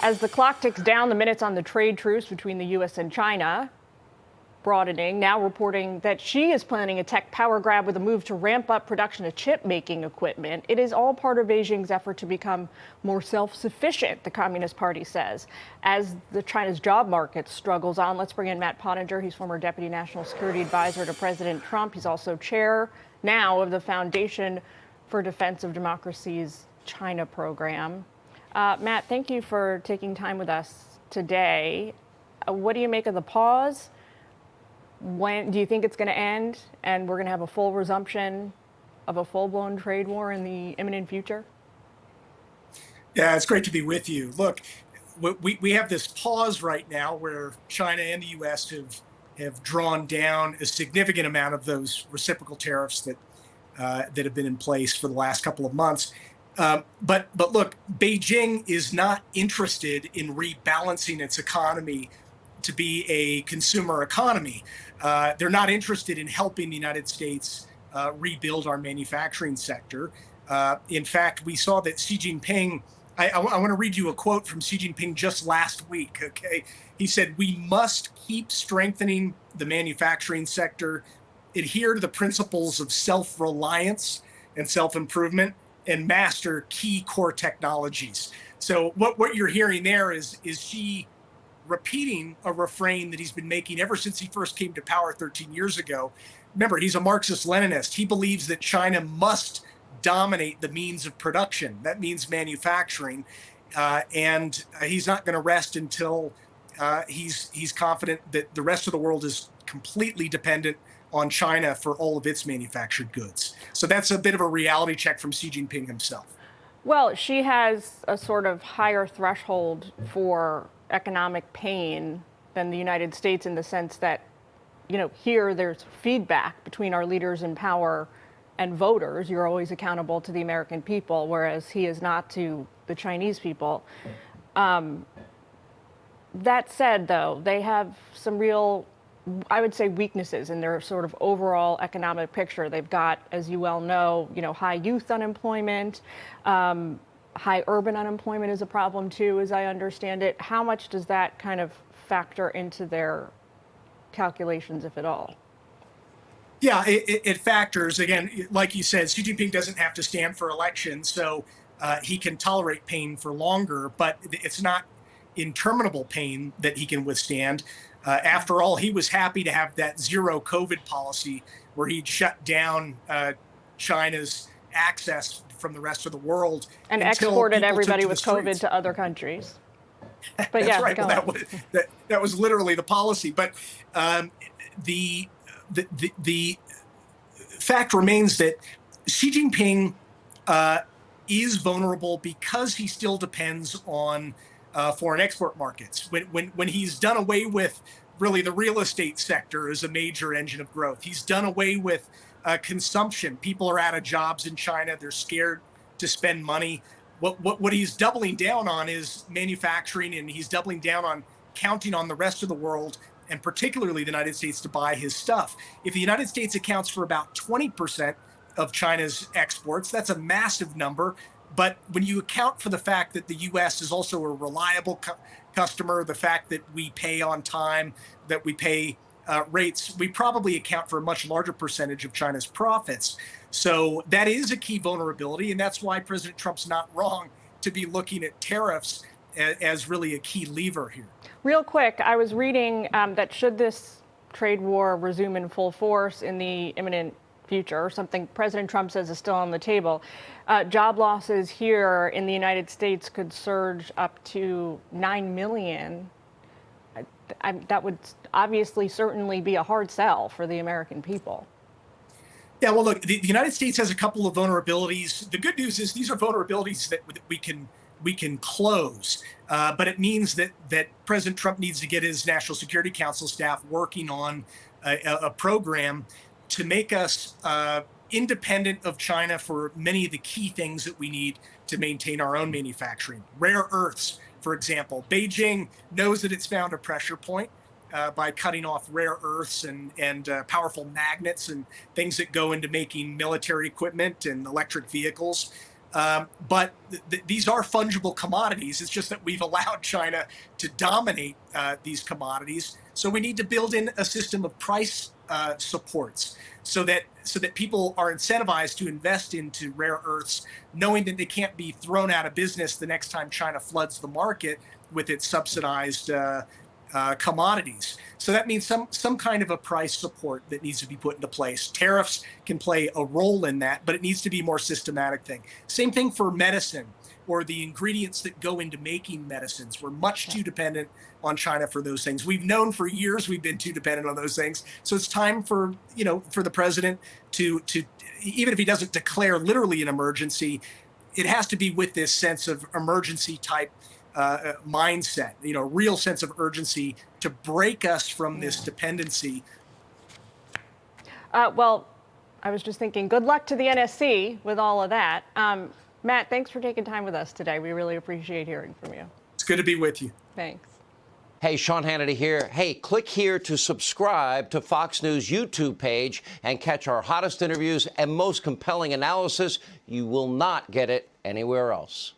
As the clock ticks down, the minutes on the trade truce between the U.S. and China broadening, now reporting that Xi is planning a tech power grab with a move to ramp up production of chip-making equipment. It is all part of Beijing's effort to become more self-sufficient, the Communist Party says. As China's job market struggles on, let's bring in Matt Pottinger. He's former Deputy National Security Advisor to President Trump. He's also chair now of the Foundation for Defense of Democracy's China program. Matt, thank you for taking time with us today. What do you make of the pause? When do you think it's going to end and we're going to have a full resumption of a full-blown trade war in the imminent future? Yeah, it's great to be with you. Look, we have this pause right now where China and the U.S. have drawn down a significant amount of those reciprocal tariffs that have been in place for the last couple of months. But look, Beijing is not interested in rebalancing its economy to be a consumer economy. They're not interested in helping the United States rebuild our manufacturing sector. In fact, we saw that Xi Jinping, I want to read you a quote from Xi Jinping just last week, okay? He said, "We must keep strengthening the manufacturing sector, adhere to the principles of self-reliance and self-improvement, and master key core technologies." So what you're hearing there is Xi repeating a refrain that he's been making ever since he first came to power 13 years ago. Remember, he's a Marxist-Leninist. He believes that China must dominate the means of production. That means manufacturing. And he's not going to rest until he's confident that the rest of the world is completely dependent on China for all of its manufactured goods. So that's a bit of a reality check from Xi Jinping himself. Well, she has a sort of higher threshold for economic pain than the United States in the sense that, here there's feedback between our leaders in power and voters. You're always accountable to the American people, whereas he is not to the Chinese people. That said, though, they have some real, I would say, weaknesses in their sort of overall economic picture. They've got, as you well know, high youth unemployment. High urban unemployment is a problem, too, as I understand it. How much does that kind of factor into their calculations, if at all? Yeah, it factors. Again, like you said, Xi Jinping doesn't have to stand for election, so he can tolerate pain for longer, but it's not interminable pain that he can withstand. After all, he was happy to have that zero COVID policy where he'd shut down China's access from the rest of the world and exported everybody with COVID to other countries. But that's yeah, right. Well, that was literally the policy. But the fact remains that Xi Jinping is vulnerable because he still depends on foreign export markets. When he's done away with really the real estate sector as a major engine of growth, he's done away with consumption. People are out of jobs in China. They're scared to spend money. What he's doubling down on is manufacturing, and he's doubling down on counting on the rest of the world, and particularly the United States, to buy his stuff. If the United States accounts for about 20% of China's exports, that's a massive number. But when you account for the fact that the U.S. is also a reliable customer, the fact that we pay on time, that we pay rates, we probably account for a much larger percentage of China's profits. So that is a key vulnerability, and that's why President Trump's not wrong to be looking at tariffs as really a key lever here. Real quick, I was reading that should this trade war resume in full force in the imminent future, something President Trump says is still on the table, job losses here in the United States could surge up to 9 million. That would obviously certainly be a hard sell for the American people. Yeah, well, look, the United States has a couple of vulnerabilities. The good news is these are vulnerabilities that we can close, but it means that President Trump needs to get his National Security Council staff working on a program to make us independent of China for many of the key things that we need to maintain our own manufacturing. Rare earths, for example. Beijing knows that it's found a pressure point by cutting off rare earths and powerful magnets and things that go into making military equipment and electric vehicles. But these are fungible commodities. It's just that we've allowed China to dominate these commodities. So we need to build in a system of price supports so that people are incentivized to invest into rare earths, knowing that they can't be thrown out of business the next time China floods the market with its subsidized commodities. So that means some kind of a price support that needs to be put into place. Tariffs can play a role in that, but it needs to be a more systematic thing. Same thing for medicine or the ingredients that go into making medicines. We're much too dependent on China for those things. We've known for years we've been too dependent on those things. So it's time for the president to even if he doesn't declare literally an emergency, it has to be with this sense of emergency type mindset, real sense of urgency to break us from this dependency. Well, I was just thinking, good luck to the NSC with all of that. Matt, thanks for taking time with us today. We really appreciate hearing from you. It's good to be with you. Thanks. Hey, Sean Hannity here. Hey, click here to subscribe to Fox News YouTube page and catch our hottest interviews and most compelling analysis. You will not get it anywhere else.